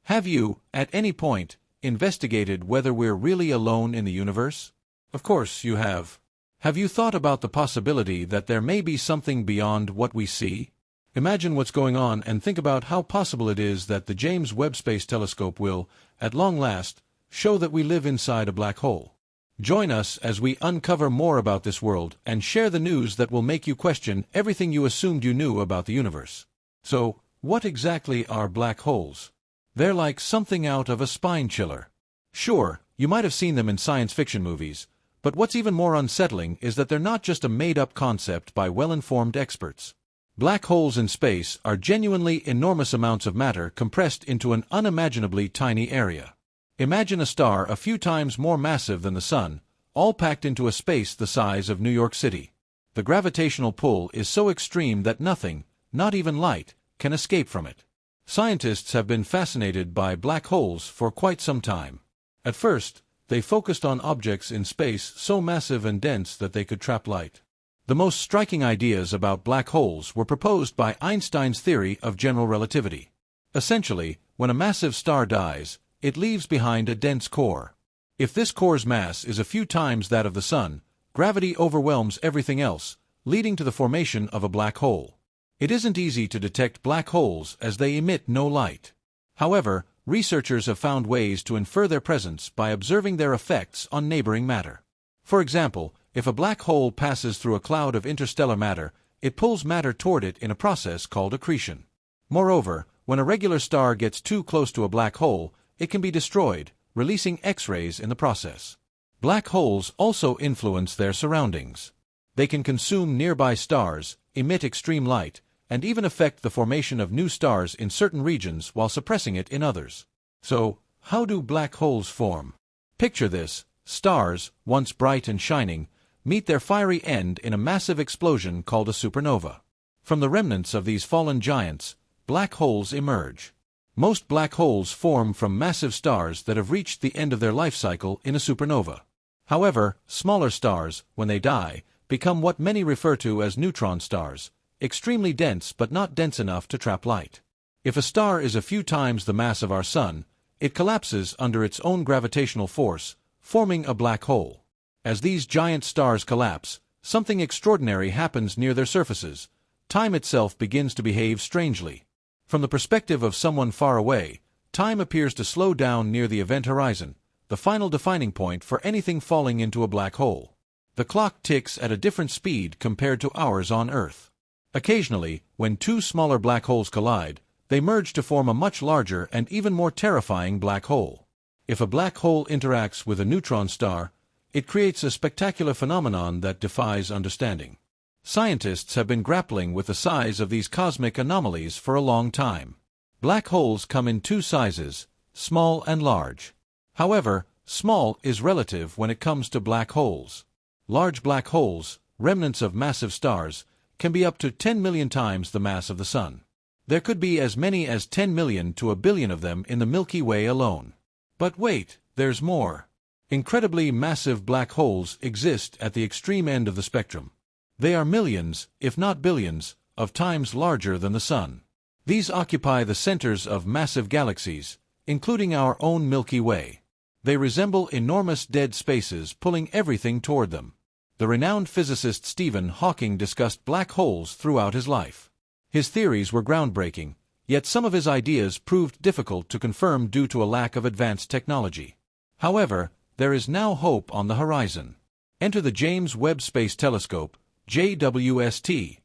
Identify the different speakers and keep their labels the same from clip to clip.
Speaker 1: Have you, at any point, investigated whether we're really alone in the universe? Of course you have. Have you thought about the possibility that there may be something beyond what we see? Imagine what's going on and think about how possible it is that the James Webb Space Telescope will, at long last, show that we live inside a black hole. Join us as we uncover more about this world and share the news that will make you question everything you assumed you knew about the universe. So, what exactly are black holes? They're like something out of a spine chiller. Sure, you might have seen them in science fiction movies, but what's even more unsettling is that they're not just a made-up concept by well-informed experts. Black holes in space are genuinely enormous amounts of matter compressed into an unimaginably tiny area. Imagine a star a few times more massive than the Sun, all packed into a space the size of New York City. The gravitational pull is so extreme that nothing, not even light, can escape from it. Scientists have been fascinated by black holes for quite some time. At first, they focused on objects in space so massive and dense that they could trap light. The most striking ideas about black holes were proposed by Einstein's theory of general relativity. Essentially, when a massive star dies, it leaves behind a dense core. If this core's mass is a few times that of the Sun, gravity overwhelms everything else, leading to the formation of a black hole. It isn't easy to detect black holes as they emit no light. However, researchers have found ways to infer their presence by observing their effects on neighboring matter. For example, if a black hole passes through a cloud of interstellar matter, it pulls matter toward it in a process called accretion. Moreover, when a regular star gets too close to a black hole, it can be destroyed, releasing X-rays in the process. Black holes also influence their surroundings. They can consume nearby stars, emit extreme light, and even affect the formation of new stars in certain regions while suppressing it in others. So, how do black holes form? Picture this: stars, once bright and shining, meet their fiery end in a massive explosion called a supernova. From the remnants of these fallen giants, black holes emerge. Most black holes form from massive stars that have reached the end of their life cycle in a supernova. However, smaller stars, when they die, become what many refer to as neutron stars, extremely dense but not dense enough to trap light. If a star is a few times the mass of our Sun, it collapses under its own gravitational force, forming a black hole. As these giant stars collapse, something extraordinary happens near their surfaces. Time itself begins to behave strangely. From the perspective of someone far away, time appears to slow down near the event horizon, the final defining point for anything falling into a black hole. The clock ticks at a different speed compared to ours on Earth. Occasionally, when two smaller black holes collide, they merge to form a much larger and even more terrifying black hole. If a black hole interacts with a neutron star, it creates a spectacular phenomenon that defies understanding. Scientists have been grappling with the size of these cosmic anomalies for a long time. Black holes come in two sizes, small and large. However, small is relative when it comes to black holes. Large black holes, remnants of massive stars, can be up to 10 million times the mass of the Sun. There could be as many as 10 million to a billion of them in the Milky Way alone. But wait, there's more. Incredibly massive black holes exist at the extreme end of the spectrum. They are millions, if not billions, of times larger than the Sun. These occupy the centers of massive galaxies, including our own Milky Way. They resemble enormous dead spaces pulling everything toward them. The renowned physicist Stephen Hawking discussed black holes throughout his life. His theories were groundbreaking, yet some of his ideas proved difficult to confirm due to a lack of advanced technology. However, there is now hope on the horizon. Enter the James Webb Space Telescope, JWST.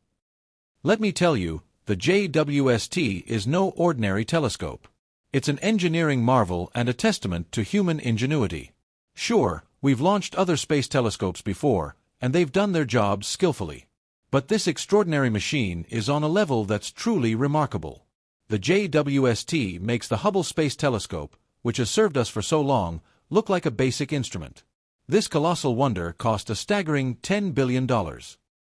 Speaker 1: Let me tell you, the JWST is no ordinary telescope. It's an engineering marvel and a testament to human ingenuity. Sure, we've launched other space telescopes before, and they've done their jobs skillfully. But this extraordinary machine is on a level that's truly remarkable. The JWST makes the Hubble Space Telescope, which has served us for so long, look like a basic instrument. This colossal wonder cost a staggering $10 billion.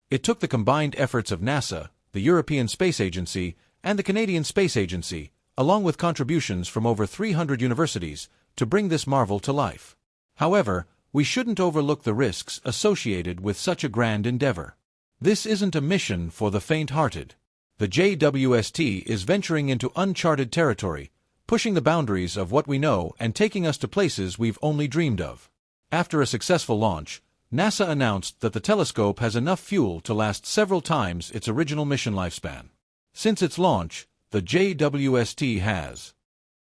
Speaker 1: It took the combined efforts of NASA, the European Space Agency, and the Canadian Space Agency, along with contributions from over 300 universities, to bring this marvel to life. However, we shouldn't overlook the risks associated with such a grand endeavor. This isn't a mission for the faint-hearted. The JWST is venturing into uncharted territory, pushing the boundaries of what we know and taking us to places we've only dreamed of. After a successful launch, NASA announced that the telescope has enough fuel to last several times its original mission lifespan. Since its launch, the JWST has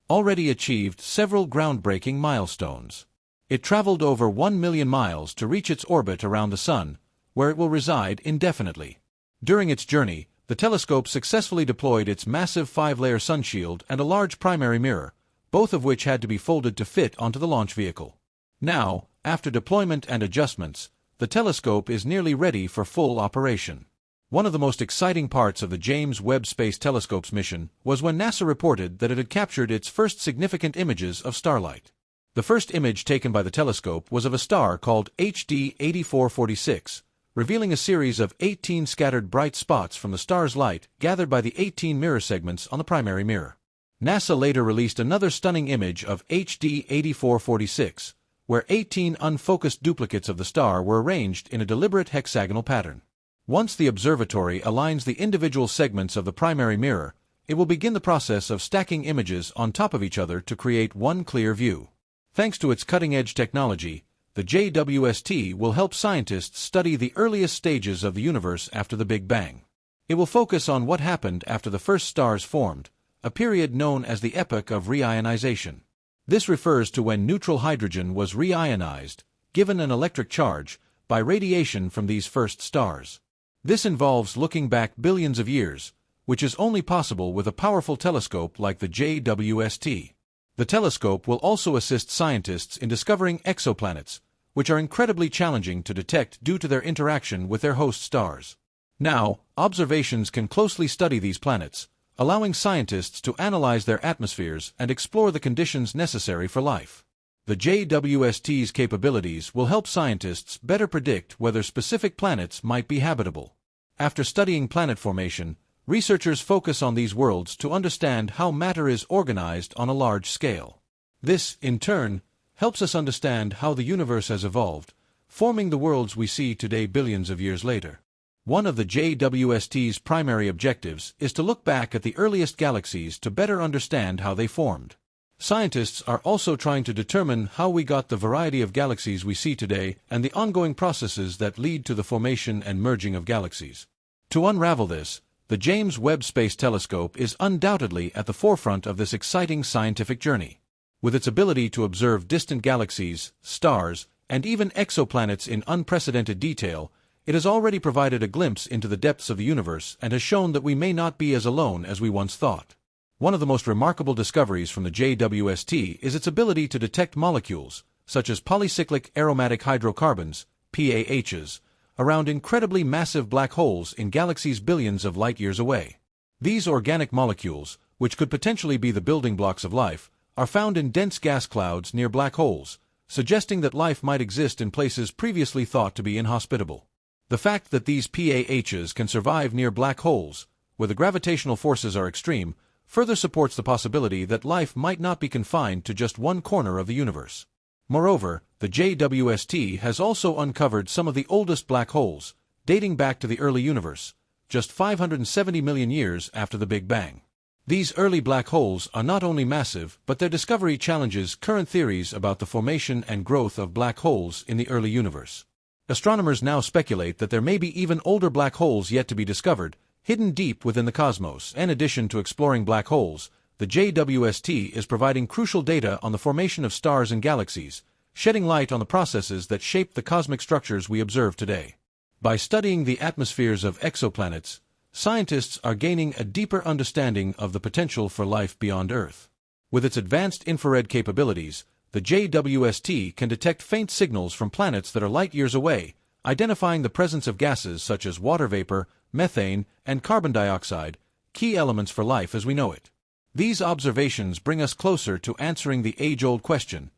Speaker 1: already achieved several groundbreaking milestones. It traveled over 1 million miles to reach its orbit around the Sun, where it will reside indefinitely. During its journey, the telescope successfully deployed its massive 5-layer sunshield and a large primary mirror, both of which had to be folded to fit onto the launch vehicle. Now, after deployment and adjustments, the telescope is nearly ready for full operation. One of the most exciting parts of the James Webb Space Telescope's mission was when NASA reported that it had captured its first significant images of starlight. The first image taken by the telescope was of a star called HD 8446, revealing a series of 18 scattered bright spots from the star's light gathered by the 18 mirror segments on the primary mirror. NASA later released another stunning image of HD 8446, where 18 unfocused duplicates of the star were arranged in a deliberate hexagonal pattern. Once the observatory aligns the individual segments of the primary mirror, it will begin the process of stacking images on top of each other to create one clear view. Thanks to its cutting-edge technology, the JWST will help scientists study the earliest stages of the universe after the Big Bang. It will focus on what happened after the first stars formed, a period known as the epoch of reionization. This refers to when neutral hydrogen was reionized, given an electric charge, by radiation from these first stars. This involves looking back billions of years, which is only possible with a powerful telescope like the JWST. The telescope will also assist scientists in discovering exoplanets, which are incredibly challenging to detect due to their interaction with their host stars. Now, observations can closely study these planets, allowing scientists to analyze their atmospheres and explore the conditions necessary for life. The JWST's capabilities will help scientists better predict whether specific planets might be habitable. After studying planet formation, researchers focus on these worlds to understand how matter is organized on a large scale. This, in turn, helps us understand how the universe has evolved, forming the worlds we see today billions of years later. One of the JWST's primary objectives is to look back at the earliest galaxies to better understand how they formed. Scientists are also trying to determine how we got the variety of galaxies we see today and the ongoing processes that lead to the formation and merging of galaxies. To unravel this, the James Webb Space Telescope is undoubtedly at the forefront of this exciting scientific journey. With its ability to observe distant galaxies, stars, and even exoplanets in unprecedented detail, it has already provided a glimpse into the depths of the universe and has shown that we may not be as alone as we once thought. One of the most remarkable discoveries from the JWST is its ability to detect molecules, such as polycyclic aromatic hydrocarbons, PAHs, around incredibly massive black holes in galaxies billions of light-years away. These organic molecules, which could potentially be the building blocks of life, are found in dense gas clouds near black holes, suggesting that life might exist in places previously thought to be inhospitable. The fact that these PAHs can survive near black holes, where the gravitational forces are extreme, further supports the possibility that life might not be confined to just one corner of the universe. Moreover, the JWST has also uncovered some of the oldest black holes, dating back to the early universe, just 570 million years after the Big Bang. These early black holes are not only massive, but their discovery challenges current theories about the formation and growth of black holes in the early universe. Astronomers now speculate that there may be even older black holes yet to be discovered, hidden deep within the cosmos. In addition to exploring black holes, the JWST is providing crucial data on the formation of stars and galaxies, shedding light on the processes that shape the cosmic structures we observe today. By studying the atmospheres of exoplanets, scientists are gaining a deeper understanding of the potential for life beyond Earth. With its advanced infrared capabilities, the JWST can detect faint signals from planets that are light-years away, identifying the presence of gases such as water vapor, methane, and carbon dioxide, key elements for life as we know it. These observations bring us closer to answering the age-old question,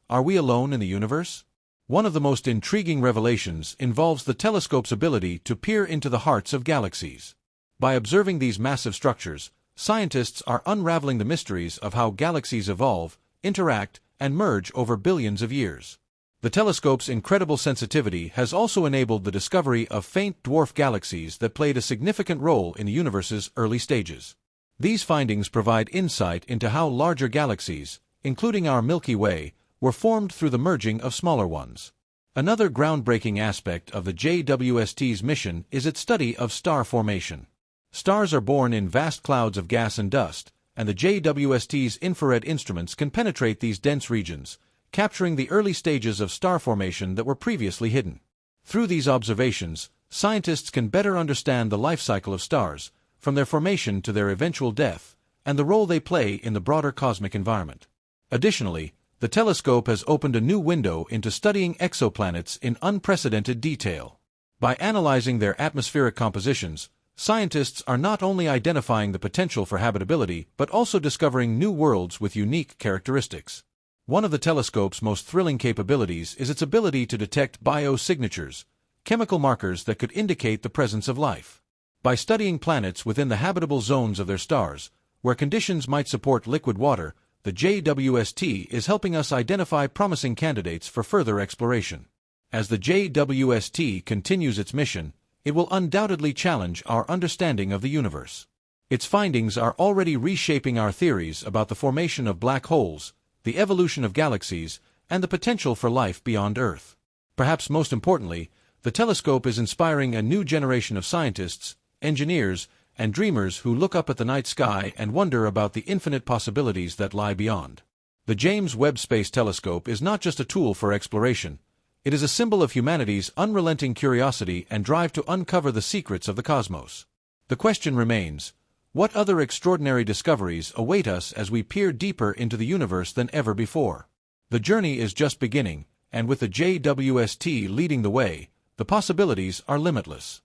Speaker 1: are we alone in the universe? One of the most intriguing revelations involves the telescope's ability to peer into the hearts of galaxies. By observing these massive structures, scientists are unraveling the mysteries of how galaxies evolve, interact, and merge over billions of years. The telescope's incredible sensitivity has also enabled the discovery of faint dwarf galaxies that played a significant role in the universe's early stages. These findings provide insight into how larger galaxies, including our Milky Way, were formed through the merging of smaller ones. Another groundbreaking aspect of the JWST's mission is its study of star formation. Stars are born in vast clouds of gas and dust, and the JWST's infrared instruments can penetrate these dense regions, capturing the early stages of star formation that were previously hidden. Through these observations, scientists can better understand the life cycle of stars, from their formation to their eventual death, and the role they play in the broader cosmic environment. Additionally, the telescope has opened a new window into studying exoplanets in unprecedented detail. By analyzing their atmospheric compositions, scientists are not only identifying the potential for habitability but also discovering new worlds with unique characteristics. One of the telescope's most thrilling capabilities is its ability to detect biosignatures, chemical markers that could indicate the presence of life. By studying planets within the habitable zones of their stars, where conditions might support liquid water, the JWST is helping us identify promising candidates for further exploration. As the JWST continues its mission, it will undoubtedly challenge our understanding of the universe. Its findings are already reshaping our theories about the formation of black holes, the evolution of galaxies, and the potential for life beyond Earth. Perhaps most importantly, the telescope is inspiring a new generation of scientists, engineers, and dreamers who look up at the night sky and wonder about the infinite possibilities that lie beyond. The James Webb Space Telescope is not just a tool for exploration, it is a symbol of humanity's unrelenting curiosity and drive to uncover the secrets of the cosmos. The question remains, what other extraordinary discoveries await us as we peer deeper into the universe than ever before? The journey is just beginning, and with the JWST leading the way, the possibilities are limitless.